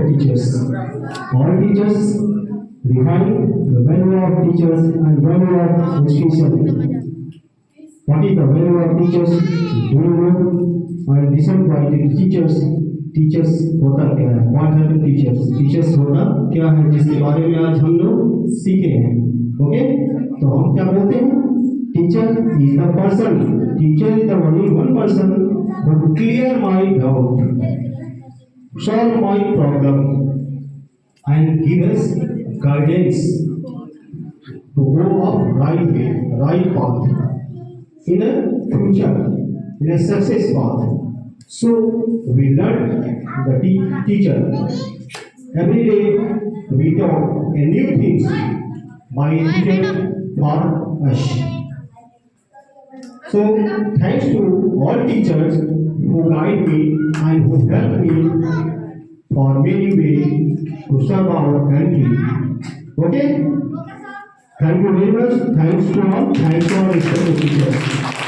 teachers. All teachers refine the value of teachers and value of education. What is the value of teachers? Do you know? And listen why the teachers. Teachers होता क्या है? What are the teachers? Teachers होता क्या है, जिसके बारे में आज हम लोग सीखे हैं. ओके, तो हम क्या बोलते हैं? Teacher is the person, teacher is the only one person who clear my doubt, solve my problem and give us guidance to go up right way, right path in a future, in a success path. So we learn the teacher. Every day we talk a new things by teacher for us. So thanks to all teachers who guide me and who help me for many ways to serve our country. Okay? Thank you very much. Thanks to all. Thanks to all teachers.